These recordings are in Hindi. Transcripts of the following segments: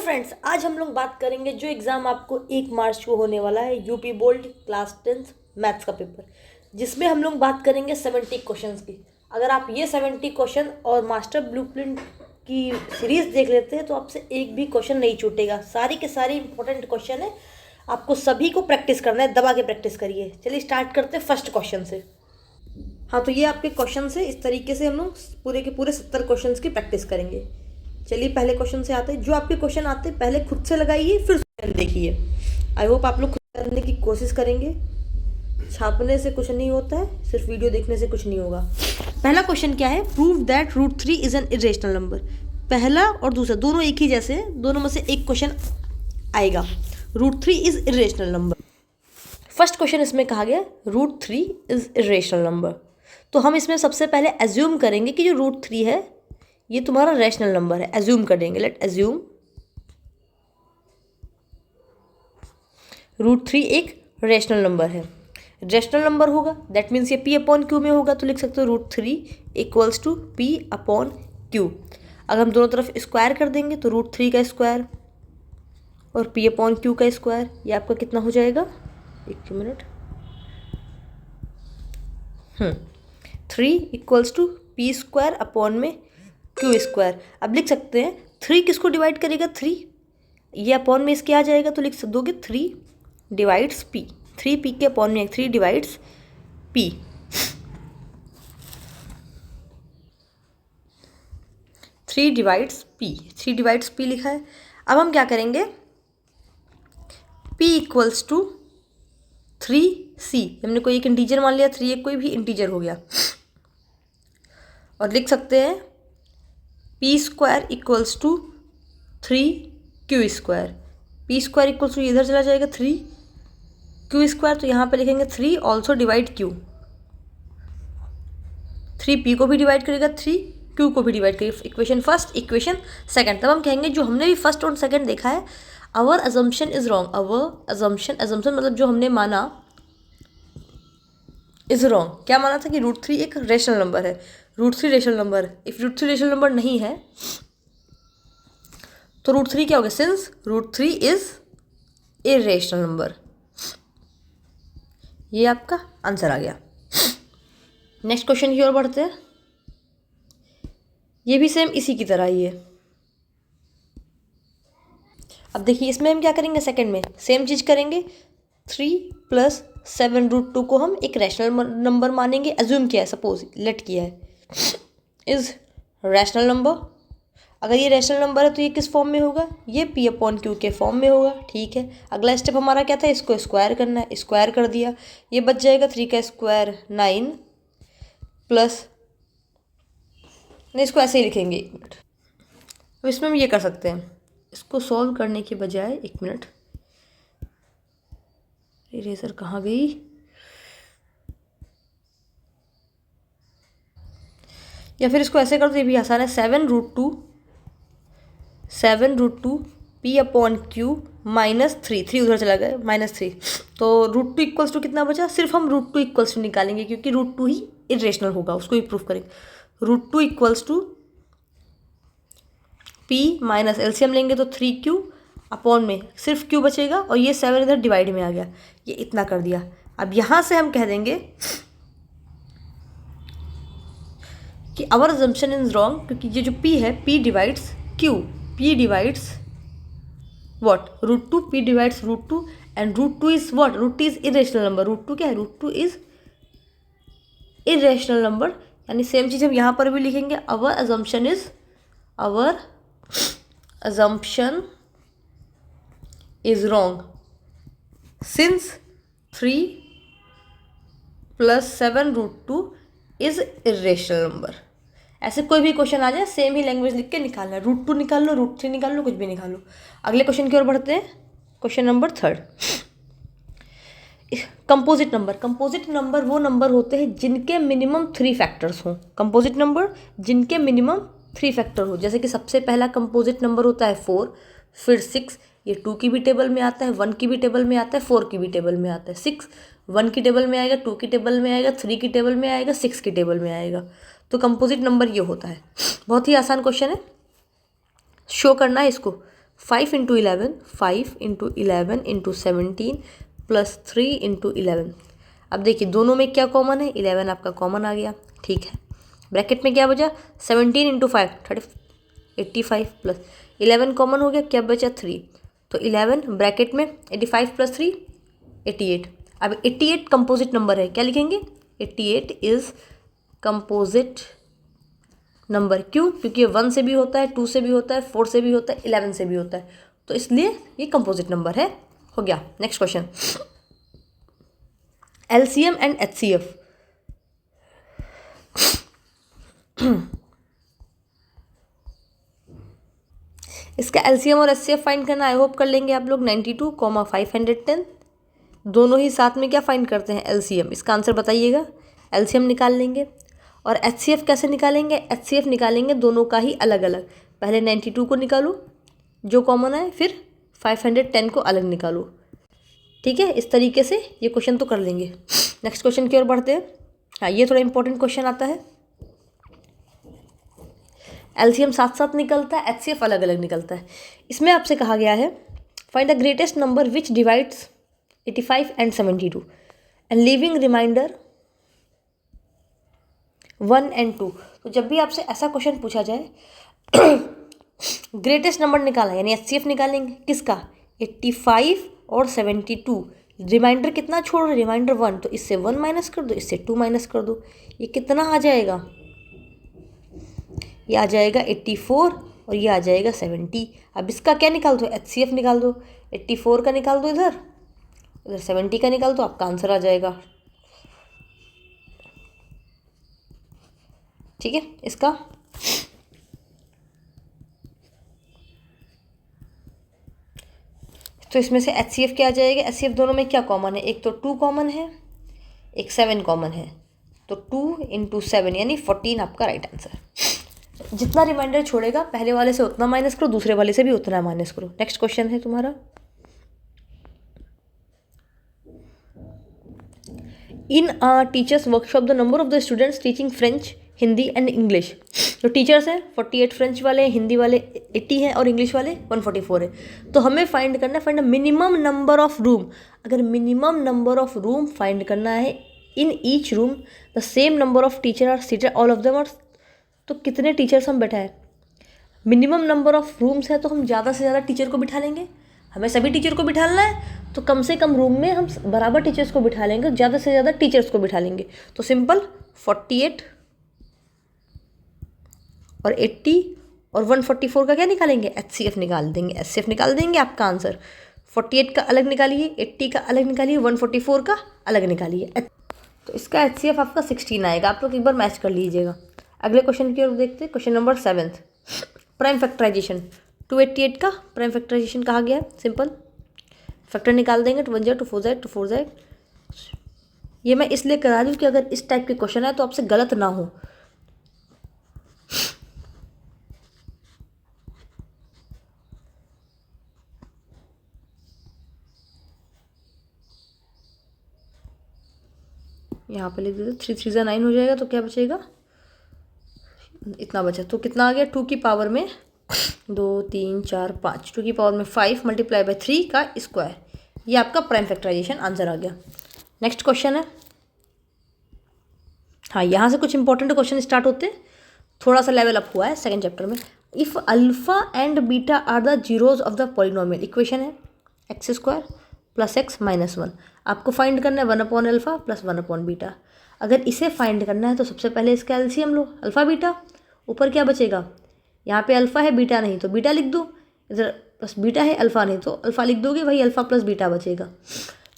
फ्रेंड्स, आज हम लोग बात करेंगे जो एग्ज़ाम आपको 1 मार्च को होने वाला है, यूपी बोर्ड क्लास 10 मैथ्स का पेपर, जिसमें हम लोग बात करेंगे 70 क्वेश्चंस की। अगर आप ये 70 क्वेश्चन और मास्टर ब्लूप्रिंट की सीरीज़ देख लेते हैं तो आपसे एक भी क्वेश्चन नहीं छूटेगा। सारी के सारी इंपॉर्टेंट क्वेश्चन है, आपको सभी को प्रैक्टिस करना है, दबा के प्रैक्टिस करिए। चलिए स्टार्ट करते हैं फर्स्ट क्वेश्चन से। हाँ, तो ये आपके क्वेश्चन है। इस तरीके से हम लोग पूरे के पूरे 70 क्वेश्चन की प्रैक्टिस करेंगे। चलिए पहले क्वेश्चन से आते हैं। जो आपके क्वेश्चन आते हैं पहले खुद से लगाइए, फिर देखिए। आई होप आप लोग खुद करने की कोशिश करेंगे। छापने से कुछ नहीं होता है, सिर्फ वीडियो देखने से कुछ नहीं होगा। पहला क्वेश्चन क्या है? Prove that √3 is an irrational number. पहला और दूसरा दोनों एक ही जैसे हैं, दोनों में से एक क्वेश्चन आएगा। √3 is irrational number. First question इसमें कहा गया √3 इज इरेशनल नंबर। तो हम इसमें सबसे पहले एज्यूम करेंगे कि जो √3 है ये तुम्हारा रैशनल नंबर है। एज्यूम कर देंगे, लेट एज्यूम √3 एक रैशनल नंबर है। रैशनल नंबर होगा दैट मीन्स ये P/Q में होगा, तो लिख सकते हो √3 इक्वल्स टू P/Q। अगर हम दोनों तरफ स्क्वायर कर देंगे तो √3 का स्क्वायर और P/Q का स्क्वायर, ये आपका कितना हो जाएगा? एक मिनट। 3 इक्वल्स टू P² में Q²। अब लिख सकते हैं 3 किसको डिवाइड करेगा? 3, ये अपॉन में इसके आ जाएगा, तो लिख दोगे 3 डिवाइड्स P। 3 P के अपॉन में 3 divides P। 3 divides P, 3 divides P लिखा है। अब हम क्या करेंगे? P equals to 3C। हमने कोई एक इंटीजर मान लिया, 3 एक कोई भी इंटीजर हो गया, और लिख सकते हैं P² equals to 3Q²। P² equals to इधर चला जाएगा 3Q², तो यहाँ पे लिखेंगे 3 ऑल्सो डिवाइड Q। 3 P को भी डिवाइड करेगा, 3 Q को भी डिवाइड करेगा। Equation first, equation second. तब हम कहेंगे जो हमने भी फर्स्ट और सेकंड देखा है, our assumption is wrong. Our assumption मतलब जो हमने माना इज रॉन्ग। क्या माना था? कि √3 एक रेशनल नंबर है। √3 रेशनल नंबर है। इफ √3 रेशनल नंबर नहीं है तो √3 क्या होगा? Since √3 is irrational number. ये आपका आंसर आ गया। नेक्स्ट क्वेश्चन की ओर बढ़ते हैं। ये भी सेम इसी की तरह ही है। अब देखिए इसमें हम क्या करेंगे? सेकंड में सेम चीज करेंगे। 3 + 7 √2 को हम एक रैशनल नंबर मानेंगे। एज्यूम किया है, सपोज लेट किया है, इज रैशनल नंबर। अगर ये रैशनल नंबर है तो ये किस फॉर्म में होगा? ये P/Q के फॉर्म में होगा। ठीक है, अगला स्टेप हमारा क्या था? इसको स्क्वायर करना है। स्क्वायर कर दिया, ये बच जाएगा 3 का स्क्वायर 9 प्लस, नहीं इसको ऐसे ही लिखेंगे। 1 मिनट। अब इसमें हम ये कर सकते हैं, इसको सॉल्व करने के बजाय 1 मिनट, इरेजर कहाँ गई? या फिर इसको ऐसे कर दो, ये भी आसान है। 7 √2 P/Q माइनस 3 उधर चला गया, -3, तो √2 इक्वल्स टू कितना बचा? सिर्फ हम √2 इक्वल्स टू निकालेंगे, क्योंकि √2 ही इरेशनल होगा, उसको ही प्रूफ करेंगे। √2 equals to P minus LCM लेंगे तो 3Q अपॉन में सिर्फ Q बचेगा, और ये 7 इधर डिवाइड में आ गया, ये इतना कर दिया। अब यहाँ से हम कह देंगे कि आवर अजम्पशन इज रॉन्ग, क्योंकि ये जो P है P divides Q, P divides what? √2, P divides √2, and √2 is what? √2 is irrational number. √2 क्या है? √2 इज इरेशनल नंबर। यानी सेम चीज़ हम यहाँ पर भी लिखेंगे। Our assumption is wrong since 3 + 7 √2 is irrational number. ऐसे कोई भी क्वेश्चन आ जाए, सेम ही लैंग्वेज लिख के निकालना है। √2 निकाल लो, √3 निकाल लो, कुछ भी निकाल लो। अगले क्वेश्चन की ओर बढ़ते हैं। Question number 3। Composite number. Composite number वो नंबर होते हैं जिनके मिनिमम 3 फैक्टर्स हों। कंपोजिट नंबर जिनके मिनिमम 3 फैक्टर हो। जैसे कि सबसे पहला कंपोजिट नंबर होता है 4, फिर 6, ये 2 की भी टेबल में आता है, 1 की भी टेबल में आता है, 4 की भी टेबल में आता है। 6 1 की टेबल में आएगा, 2 की टेबल में आएगा, 3 की टेबल में आएगा, 6 की टेबल में आएगा। तो कंपोजिट नंबर ये होता है। बहुत ही आसान क्वेश्चन है, शो करना है इसको। 5 into 11, 5 into 11 into 17 plus 3 into 11। अब देखिए दोनों में क्या कॉमन है, 11 आपका कॉमन आ गया, ठीक है। ब्रैकेट में क्या बचा, 17 इंटू 5 85 प्लस 11 कॉमन हो गया, क्या बचा 3, तो 11 ब्रैकेट में 85 प्लस 3 88। अब 88 कंपोजिट नंबर है, क्या लिखेंगे, 88 इज कंपोजिट नंबर। क्यों, क्योंकि 1 से भी होता है, 2 से भी होता है, 4 से भी होता है, 11 से भी होता है, तो इसलिए ये कंपोजिट नंबर है। हो गया। Next question, LCM and HCF. इसका एलसीएम और एचसीएफ फाइंड करना आई होप कर लेंगे आप लोग। 92, 510 दोनों ही साथ में क्या फाइंड करते हैं, एलसीएम। इसका आंसर बताइएगा। एलसीएम निकाल लेंगे। और एचसीएफ कैसे निकालेंगे, एचसीएफ निकालेंगे दोनों का ही अलग अलग। पहले 92 को निकालो जो कॉमन है, फिर 510 को अलग निकालो, ठीक है। इस तरीके से ये क्वेश्चन तो कर लेंगे। नेक्स्ट क्वेश्चन की ओर बढ़ते हैं। हाँ, ये थोड़ा इंपॉर्टेंट क्वेश्चन आता है। एलसीएम साथ साथ निकलता है, एचसीएफ अलग अलग निकलता है। इसमें आपसे कहा गया है find the greatest number which divides 85 and 72 and leaving remainder 1 and 2। तो जब भी आपसे ऐसा क्वेश्चन पूछा जाए ग्रेटेस्ट नंबर निकाला, यानी एचसीएफ निकालेंगे किसका, 85 और 72। रिमाइंडर कितना छोड़ रहे, रिमाइंडर 1, तो इससे 1 माइनस कर दो, इससे 2 माइनस कर दो, ये कितना आ जाएगा, ये आ जाएगा 84 और ये आ जाएगा 70। अब इसका क्या निकाल दो, एचसीएफ निकाल दो। 84 का निकाल दो, इधर 70 का निकाल दो, आपका आंसर आ जाएगा, ठीक है। इसका तो इसमें से एचसीएफ क्या आ जाएगा, एचसीएफ दोनों में क्या कॉमन है, एक तो 2 कॉमन है, एक 7 कॉमन है, तो 2 इंटू 7 यानी 14 आपका राइट आंसर। जितना रिमाइंडर छोड़ेगा पहले वाले से उतना माइनस करो, दूसरे वाले से भी उतना माइनस करो। नेक्स्ट क्वेश्चन है तुम्हारा, in teachers workshop the number of the students teaching French, Hindi and English. जो टीचर्स हैं 48 फ्रेंच वाले, हिंदी वाले 80 हैं और इंग्लिश वाले 144 है। तो हमें फाइंड करना है, find minimum number of room. अगर minimum number of room find करना है in each room the same number of teacher are seated all of them are, तो कितने टीचर्स हम बैठाएं। मिनिमम नंबर ऑफ रूम्स है तो हम ज़्यादा से ज़्यादा टीचर को बिठा लेंगे, हमें सभी टीचर को बिठाना है तो कम से कम रूम में हम बराबर टीचर्स को बिठा लेंगे, ज़्यादा से ज़्यादा टीचर्स को बिठा लेंगे। तो सिंपल 48 और 80 और 144 का क्या निकालेंगे, एचसीएफ निकाल देंगे, एचसीएफ निकाल देंगे। आपका आंसर 48 का अलग निकालिए, 80 का अलग निकालिए, 144 का अलग निकालिए, तो इसका एचसीएफ आपका 16 आएगा। आप लोग एक बार मैच कर लीजिएगा। अगले क्वेश्चन की ओर देखते हैं। Question number 7, prime factorisation. 288 का प्राइम फैक्टराइजेशन कहा गया है, सिंपल फैक्टर निकाल देंगे, 2 1 0 2 4 0 2 4 0। ये मैं इसलिए करा रही हूँ कि अगर इस टाइप के क्वेश्चन है तो आपसे गलत ना हो। यहाँ पे लिख देते 3 3 9 हो जाएगा, तो क्या बचेगा, इतना बचा। तो कितना आ गया, 2 की पावर में 2 3 4 5, 2 की पावर में 5 मल्टीप्लाई बाय 3 का स्क्वायर, ये आपका प्राइम फैक्टराइजेशन आंसर आ गया। नेक्स्ट क्वेश्चन है। हाँ, यहाँ से कुछ इंपॉर्टेंट क्वेश्चन स्टार्ट होते हैं, थोड़ा सा लेवल अप हुआ है सेकंड चैप्टर में। If alpha and beta are the zeros of the polynomial, equation है X square plus X minus 1। आपको फाइंड करना है 1 अल्फा प्लस 1 बीटा। अगर इसे फाइंड करना है तो सबसे पहले इसका एलसीएम लो, अल्फा बीटा, ऊपर क्या बचेगा, यहाँ पे अल्फा है बीटा नहीं तो बीटा लिख दो, इधर प्लस बीटा है अल्फा नहीं तो अल्फा लिख दोगे, वही अल्फा प्लस बीटा बचेगा।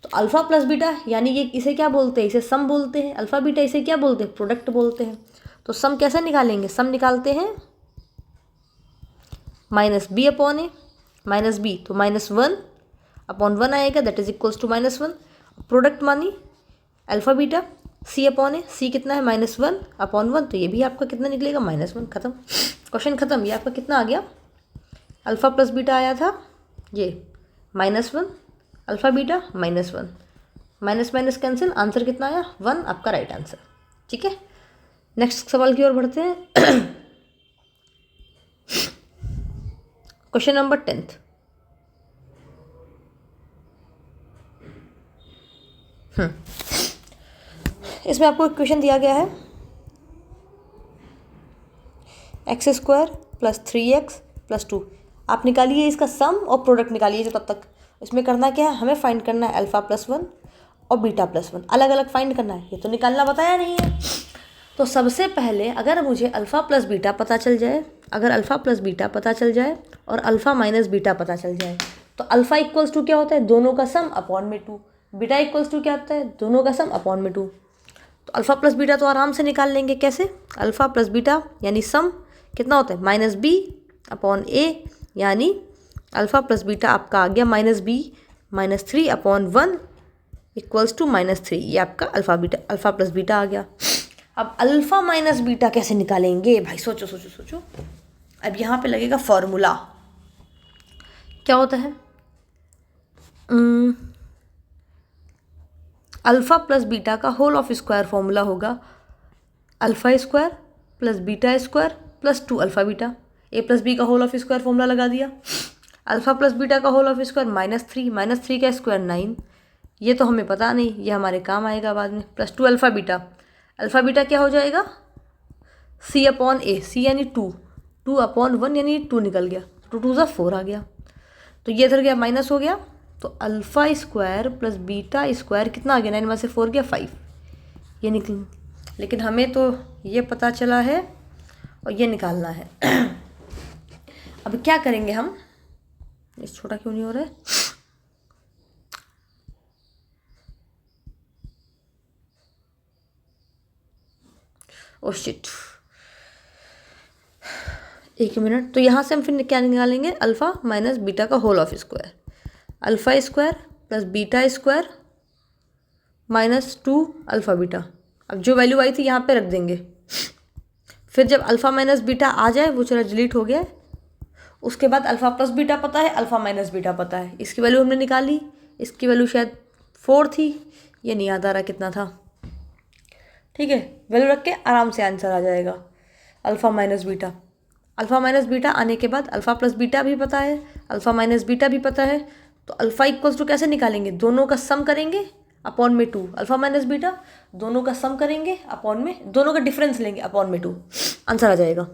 तो अल्फा प्लस बीटा यानी ये इसे क्या बोलते हैं, इसे सम बोलते हैं। अल्फा बीटा इसे क्या बोलते हैं, प्रोडक्ट बोलते हैं। तो सम कैसे निकालेंगे, सम निकालते हैं minus B upon A minus B, तो -1 अपॉन 1 आएगा, that is equals to -1। Product मानी alpha beta, C upon A, C कितना है -1 अपॉन 1, तो ये भी आपका कितना निकलेगा -1। खत्म, क्वेश्चन खत्म। ये आपका कितना आ गया, अल्फा प्लस बीटा आया था ये -1, alpha beta -1, minus minus cancel, answer कितना आया 1, आपका राइट आंसर। ठीक है, नेक्स्ट सवाल की ओर बढ़ते हैं। क्वेश्चन नंबर 10, इसमें आपको एक क्वेश्चन दिया गया है, x² + 3x + 2। आप निकालिए इसका सम और प्रोडक्ट निकालिए जो तब तक। इसमें करना क्या है, हमें फाइंड करना है अल्फ़ा +1 और बीटा +1, अलग अलग फाइंड करना है। ये तो निकालना बताया नहीं है। तो सबसे पहले अगर मुझे अल्फ़ा + बीटा पता चल जाए, अगर अल्फ़ा + बीटा पता चल जाए और अल्फ़ा - बीटा पता चल जाए, तो अल्फ़ा = क्या होता है, दोनों का सम अपॉन में 2। बीटा = क्या होता है, दोनों का सम अपॉन में 2। तो अल्फ़ा + बीटा तो आराम से निकाल लेंगे। कैसे, अल्फ़ा + बीटा यानी सम कितना होता है, -b/a, यानी अल्फ़ा + बीटा आपका आ गया -b - 3/1 = -3। ये आपका अल्फ़ा + बीटा आ गया। अब अल्फ़ा - बीटा कैसे निकालेंगे भाई, सोचो सोचो सोचो। अब यहाँ पे लगेगा फॉर्मूला। क्या होता है, अल्फ़ा + बीटा का होल ऑफ स्क्वायर फॉर्मूला होगा α² + β² + 2 अल्फ़ा बीटा। a + b का होल ऑफ स्क्वायर फॉर्मूला लगा दिया। अल्फ़ा + बीटा का होल ऑफ स्क्वायर -3 - 3 का स्क्वायर 9। ये तो हमें पता नहीं, ये हमारे काम आएगा बाद में। +2 अल्फ़ा बीटा। अल्फ़ा बीटा क्या हो जाएगा, c/a, c यानी 2/1 यानी 2 निकल गया, 2 2 ज़ा 4 आ गया। तो ये इधर गया माइनस हो गया, तो α² + β² कितना आ गया, 9 में से 4 गया 5, ये निकल। लेकिन हमें तो ये पता चला है और ये निकालना है। अब क्या करेंगे हम, ये छोटा क्यों नहीं हो रहा है, ओह शिट, 1 मिनट। तो यहाँ से हम फिर क्या निकालेंगे, अल्फ़ा - बीटा का whole of square, α² + β² -2 alpha beta. अब जो वैल्यू आई थी यहाँ पे रख देंगे। फिर जब अल्फ़ा - बीटा आ जाए, वो चला डिलीट हो गया। उसके बाद अल्फ़ा + बीटा पता है, अल्फ़ा - बीटा पता है। इसकी वैल्यू हमने निकाली, इसकी वैल्यू शायद 4 थी, ये नहीं याद आ रहा कितना था। ठीक है, वैल्यू रख के आराम से आंसर आ जाएगा, अल्फ़ा - बीटा। अल्फ़ा - बीटा आने के बाद अल्फ़ा + बीटा भी पता है, अल्फ़ा - बीटा भी पता है। तो अल्फ़ा = कैसे निकालेंगे, दोनों का सम करेंगे अपॉन में 2। अल्फ़ा - बीटा दोनों का सम करेंगे अपॉन में, दोनों का डिफरेंस लेंगे अपॉन में 2, आंसर आ जाएगा।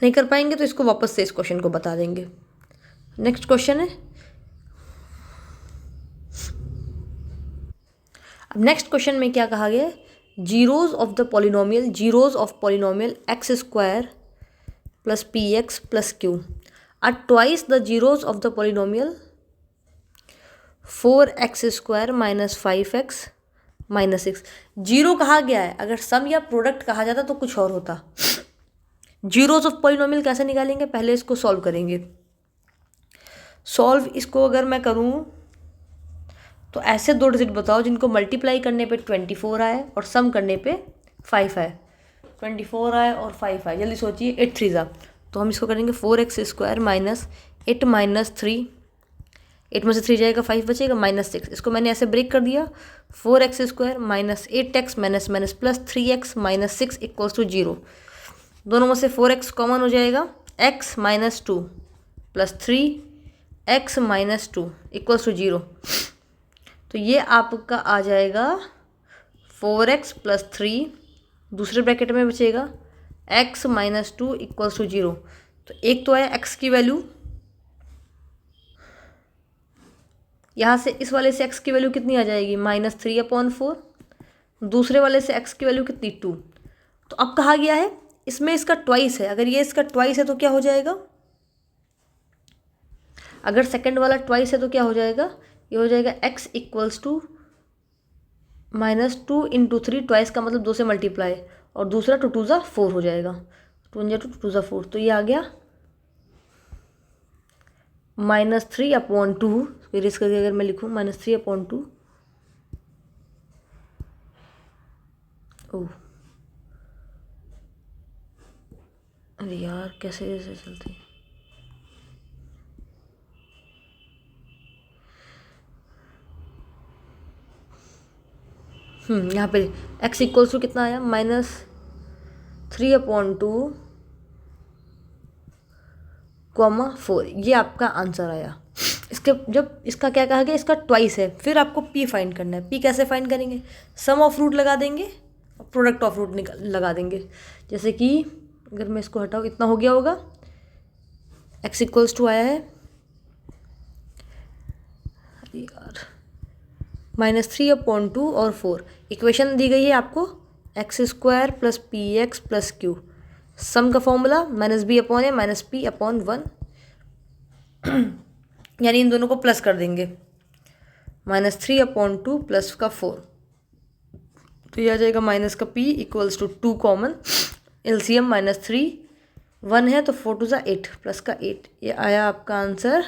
नहीं कर पाएंगे तो इसको वापस से इस क्वेश्चन को बता देंगे। नेक्स्ट क्वेश्चन है, अब नेक्स्ट क्वेश्चन में क्या कहा गया है, zeros of polynomial x² + px + q are twice the zeros of the polynomial 4x² - 5x - 6। Zero कहा गया है, अगर सम या प्रोडक्ट कहा जाता तो कुछ और होता। जीरोज ऑफ पॉलिनोमियल कैसे निकालेंगे, पहले इसको सॉल्व करेंगे। सॉल्व इसको अगर मैं करूँ तो ऐसे 2 डिजिट बताओ जिनको मल्टीप्लाई करने पे 24 आए और सम करने पे 5 आए। 24 आए और 5 आए, जल्दी सोचिए, 8 3 ज़ा। तो हम इसको करेंगे 4x² - 8 - 3, 8 में से 3 जाएगा 5 बचेगा -6। इसको मैंने ऐसे ब्रेक कर दिया, 4x² - 8x - 3x - 6 = 0। दोनों में से 4x कॉमन हो जाएगा, x - 2 + 3x - 2 = 0। तो ये आपका आ जाएगा 4x + 3, दूसरे ब्रैकेट में बचेगा x - 2 = 0। तो एक तो है x की वैल्यू, यहाँ से इस वाले से x की वैल्यू कितनी आ जाएगी, -3/4। दूसरे वाले से x की वैल्यू कितनी, 2। तो अब कहा गया है इसमें इसका ट्वाइस है, अगर ये इसका ट्वाइस है तो क्या हो जाएगा, अगर सेकंड वाला ट्वाइस है तो क्या हो जाएगा, ये हो जाएगा x = -2 × 3, ट्वाइस का मतलब 2 से मल्टीप्लाई, और दूसरा 2 2 ज़ा 4 हो जाएगा, 2 × 2 2 ज़ा 4। तो ये आ गया -3/2। फिर इसका अगर मैं लिखूँ -3/2, ओह अरे यार कैसे कैसे चलती, यहाँ पे x = कितना आया, -3/2, 4। ये आपका आंसर आया। इसके जब इसका क्या कहा गया, इसका ट्वाइस है, फिर आपको पी फाइंड करना है। पी कैसे फाइंड करेंगे, सम ऑफ रूट लगा देंगे और प्रोडक्ट ऑफ रूट लगा देंगे। जैसे कि अगर मैं इसको हटाऊँ, इतना हो गया होगा, एक्स इक्वल्स टू आया है यार -3/2 और 4। इक्वेशन दी गई है आपको x² + px + q। सम का फॉर्मूला -b/a -p/1, यानी इन दोनों को प्लस कर देंगे। -3/2 प्लस का 4, तो ये आ जाएगा माइनस का p equals to 2 common, LCM -3 1 है तो 4 2 8 प्लस का 8, ये आया आपका answer.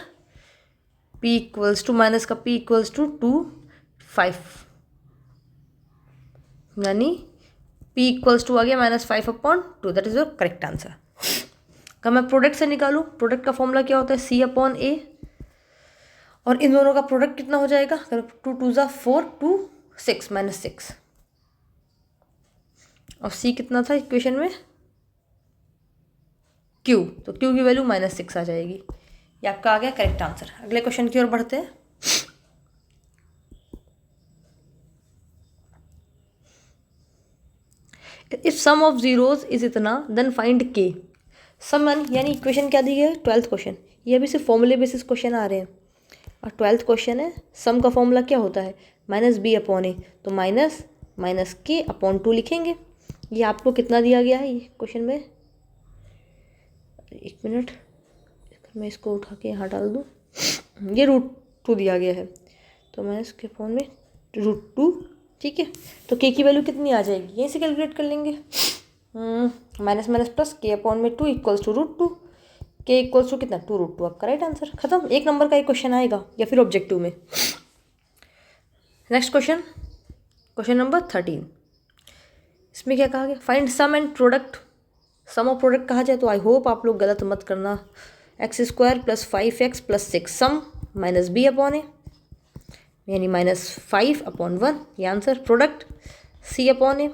p equals to minus का p इक्वल्स टू 2 5, यानी p इक्वल्स टू आ गया -5/2, that is your correct answer. अगर मैं प्रोडक्ट से निकालूँ, प्रोडक्ट का फॉर्मूला क्या होता है, c/a, और इन दोनों का प्रोडक्ट कितना हो जाएगा, 2 2 4 2 6 -6, और c कितना था इक्वेशन में, q, तो q की वैल्यू -6 आ जाएगी। ये आपका आ गया करेक्ट आंसर। अगले क्वेश्चन की ओर बढ़ते हैं। If sum of zeros is इतना देन फाइंड k। सम यानी इक्वेशन क्या दी गई है, 12th क्वेश्चन। ये अभी सिर्फ फॉर्मूले बेसिस क्वेश्चन आ रहे हैं, और 12th क्वेश्चन है। सम का फॉर्मूला क्या होता है, -b/a, तो -k/2 लिखेंगे। ये आपको कितना दिया गया है ये क्वेश्चन में, एक मिनट, मैं इसको उठा के यहाँ डाल दूँ, ये √2 दिया गया है, तो मैं इसके फॉर्म में √2, ठीक है। तो k की वैल्यू कितनी आ जाएगी, यहीं से कैलकुलेट कर लेंगे। Minus minus plus k/2 equals to √2, k equals to कितना, 2√2, आपका राइट आंसर। खत्म, एक नंबर का एक क्वेश्चन आएगा या फिर ऑब्जेक्टिव में। Next question, question number 13। इसमें क्या कहा गया, फाइंड सम एंड प्रोडक्ट। सम और प्रोडक्ट कहा जाए तो आई होप आप लोग गलत मत करना। x² + 5x + 6, सम -b/a, यानी -5/1, ये आंसर। प्रोडक्ट c/a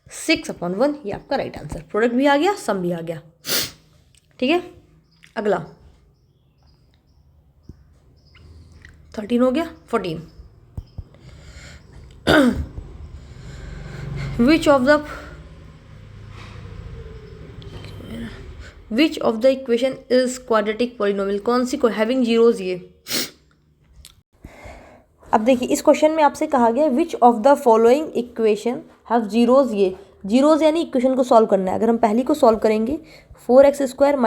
6/1, ये आपका राइट आंसर। प्रोडक्ट भी आ गया, सम भी आ गया, ठीक है। अगला 13 हो गया। 14, which of the equation is quadratic polynomial. कौन सी को हैविंग जीरोज, ये। अब देखिए इस क्वेश्चन में आपसे कहा गया which of the following equation have zeros. ये जीरोज यानी इक्वेशन को सॉल्व करना है। अगर हम पहली को सॉल्व करेंगे 4x² -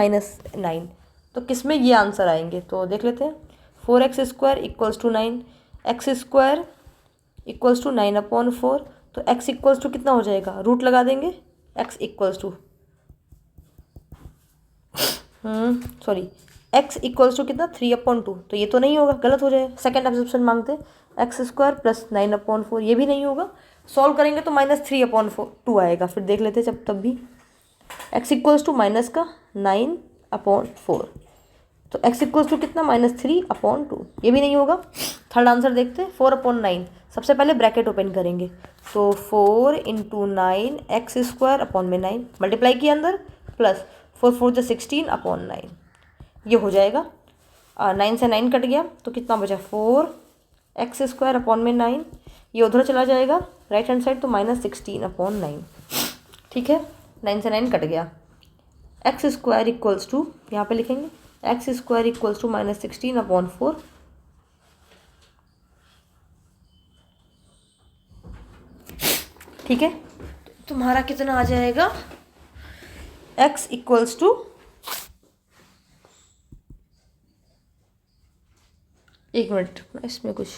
9, तो किसमें ये आंसर आएंगे, तो देख लेते हैं। 4x² = 9, x² = 9/4, तो x इक्वल्स टू कितना हो जाएगा, रूट लगा देंगे। x equals to x equals to कितना, 3/2, तो ये तो नहीं होगा, गलत हो जाएगा। सेकंड ऑप्शन मांगते हैं, x² + 9/4, ये भी नहीं होगा। सॉल्व करेंगे तो -3/2 आएगा। फिर देख लेते हैं जब तब भी x इक्वल्स टू -9/4, तो x इक्वल्स टू कितना, -3/2, ये भी नहीं होगा। थर्ड आंसर देखते हैं, 4/9। सबसे पहले ब्रैकेट ओपन करेंगे, तो 4 × 9 x² 9 मल्टीप्लाई किया अंदर, प्लस 4 4 16/9, ये हो जाएगा। 9 से 9 कट गया तो कितना बचा, 4x² 9, ये उधर चला जाएगा राइट हैंड साइड, तो -16/9, ठीक है। 9 से 9 कट गया। x² इक्वल्स टू, यहाँ पे लिखेंगे x² इक्वल्स टू -16/4, ठीक है। तुम्हारा कितना आ जाएगा, x इक्वल्स टू, एक मिनट इसमें कुछ,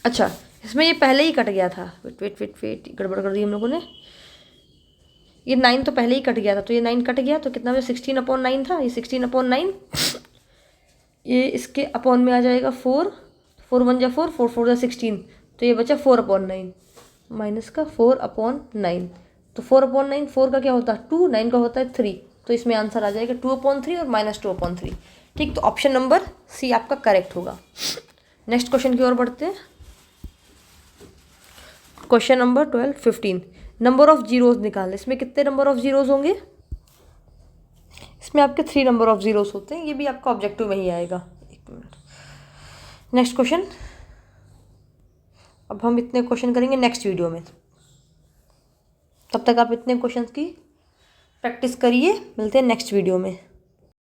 अच्छा इसमें ये पहले ही कट गया था, वेट गड़बड़ कर दी हम लोगों ने। ये 9 तो पहले ही कट गया था, तो ये 9 कट गया तो कितना, 16/9 था, ये 16/9, ये इसके अपॉन में आ जाएगा 4 4 1 जा 4 4 4 जा 16, तो ये बचा 4/9 माइनस का 4/9, तो 4/9, 4 का क्या होता है 2, 9 का होता है 3, तो इसमें आंसर आ जाएगा 2/3 और -2/3, ठीक। तो ऑप्शन नंबर सी आपका करेक्ट होगा। नेक्स्ट क्वेश्चन की ओर बढ़ते हैं। Question number 15, number of zeros निकालने। इसमें कितने नंबर ऑफ जीरोज होंगे, इसमें आपके 3 नंबर ऑफ जीरोज होते हैं, ये भी आपका ऑब्जेक्टिव में ही आएगा। एक मिनट, नेक्स्ट क्वेश्चन, अब हम इतने क्वेश्चन करेंगे नेक्स्ट वीडियो में। तब तक आप इतने क्वेश्चंस की प्रैक्टिस करिए, मिलते हैं नेक्स्ट वीडियो में।